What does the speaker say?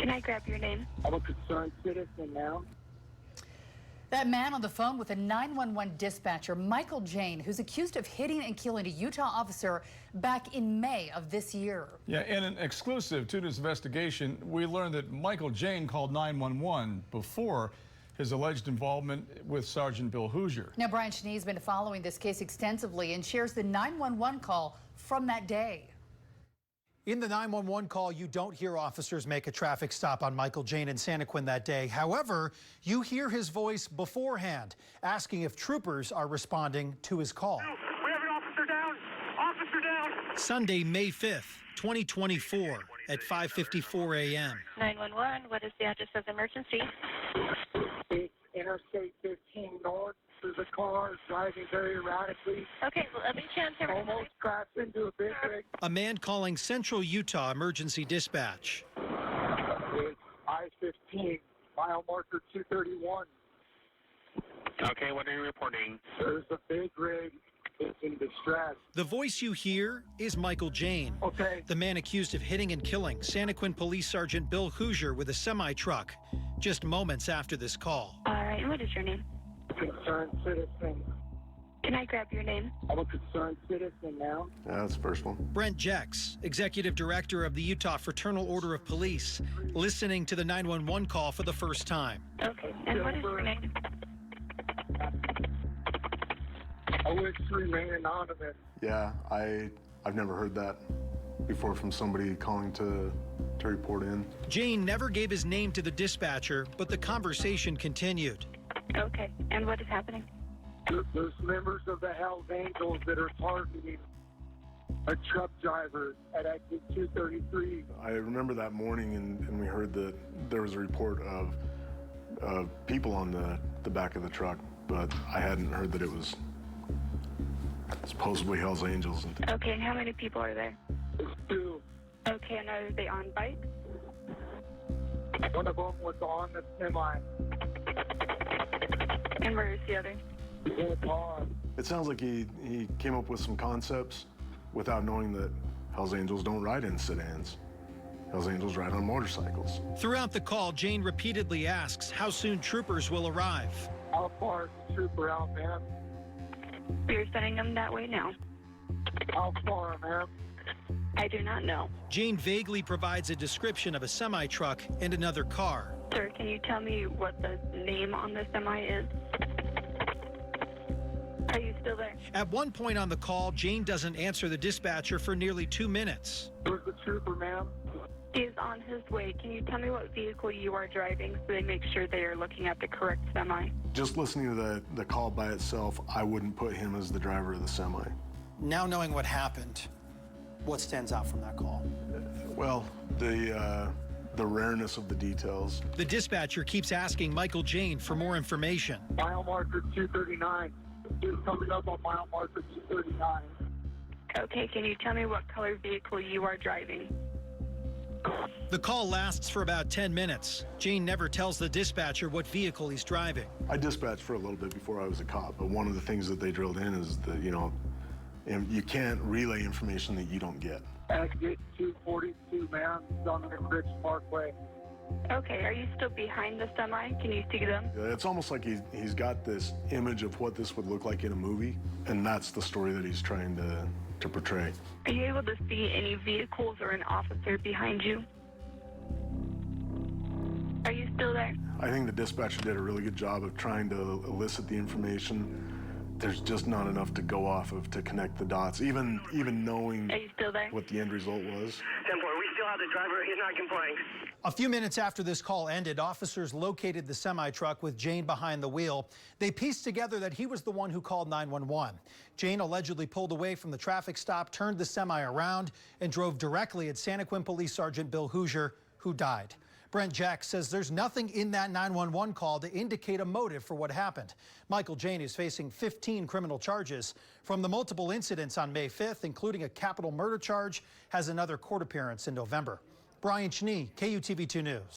Can I grab your name? I'm a concerned citizen now. That man on the phone with a 911 dispatcher, Michael Jane, who's accused of hitting and killing a Utah officer back in May of this year. Yeah, in an exclusive to this investigation, we learned that Michael Jane called 911 before his alleged involvement with Sergeant Bill Hooser. Now, Brian Cheney's been following this case extensively and shares the 911 call from that day. In the 911 call, you don't hear officers make a traffic stop on Michael Jane in Santaquin that day. However, you hear his voice beforehand, asking if troopers are responding to his call. We have an officer down. Officer down. Sunday, May 5th, 2024, at 5:54 a.m. 911, what is the address of the emergency? It's Interstate 15 North. There's a car driving very erratically. Okay, well, let me chance everything. Almost crashed into a big rig. A man calling Central Utah Emergency Dispatch. It's I-15, mile marker 231. Okay, what are you reporting? There's a big rig. It's in distress. The voice you hear is Michael Jane, Okay. the man accused of hitting and killing Santaquin Police Sergeant Bill Hooser with a semi-truck, just moments after this call. All right, and what is your name? Concerned citizen. Can I grab your name? I'm a concerned citizen now. Yeah, that's the first one. Brent Jex, Executive Director of the Utah Fraternal Order of Police, listening to the 911 call for the first time. Okay, and what is your name? I wish to remain anonymous. Yeah, I've never heard that before from somebody calling to report in. Jane never gave his name to the dispatcher, but the conversation continued. Okay, and what is happening? There's members of the Hells Angels that are targeting a truck driver at exit 233. I remember that morning and we heard that there was a report of people on the back of the truck, but I hadn't heard that it was supposedly Hells Angels. Okay, and how many people are there? There's two. Okay, and are they on bike? One of them was on the semi. And where is the other? In a car. It sounds like he came up with some concepts without knowing that Hells Angels don't ride in sedans. Hells Angels ride on motorcycles. Throughout the call, Jane repeatedly asks how soon troopers will arrive. How far is the trooper out, ma'am? We're sending them that way now. How far, ma'am? I do not know. Jane vaguely provides a description of a semi-truck and another car. Sir, can you tell me what the name on the semi is? Are you still there? At one point on the call, Jane doesn't answer the dispatcher for nearly 2 minutes. Where's the trooper, ma'am? He is on his way. Can you tell me what vehicle you are driving so they make sure they are looking at the correct semi? Just listening to the call by itself, I wouldn't put him as the driver of the semi. Now knowing what happened, what stands out from that call? Well, the rareness of the details. The dispatcher keeps asking Michael Jane for more information. Mile marker 239. He's coming up on mile marker 239. Okay, can you tell me what color vehicle you are driving? The call lasts for about 10 minutes. Jane never tells the dispatcher what vehicle he's driving. I dispatched for a little bit before I was a cop, but one of the things that they drilled in is that, you can't relay information that you don't get. Exit 242, ma'am. It's on the Rich Parkway. Okay, are you still behind the semi? Can you see them? It's almost like he's got this image of what this would look like in a movie, and that's the story that he's trying to portray. Are you able to see any vehicles or an officer behind you? Are you still there? I think the dispatcher did a really good job of trying to elicit the information. There's just not enough to go off of to connect the dots, even knowing Are you still there? what the end result was. 10-4, we still have the driver. He's not complying. A few minutes after this call ended, officers located the semi-truck with Jane behind the wheel. They pieced together that he was the one who called 911. Jane allegedly pulled away from the traffic stop, turned the semi around, and drove directly at Santaquin Police Sergeant Bill Hooser, who died. Brent Jack says there's nothing in that 911 call to indicate a motive for what happened. Michael Jane is facing 15 criminal charges from the multiple incidents on May 5th, including a capital murder charge, has another court appearance in November. Brian Cheney, KUTV 2 News.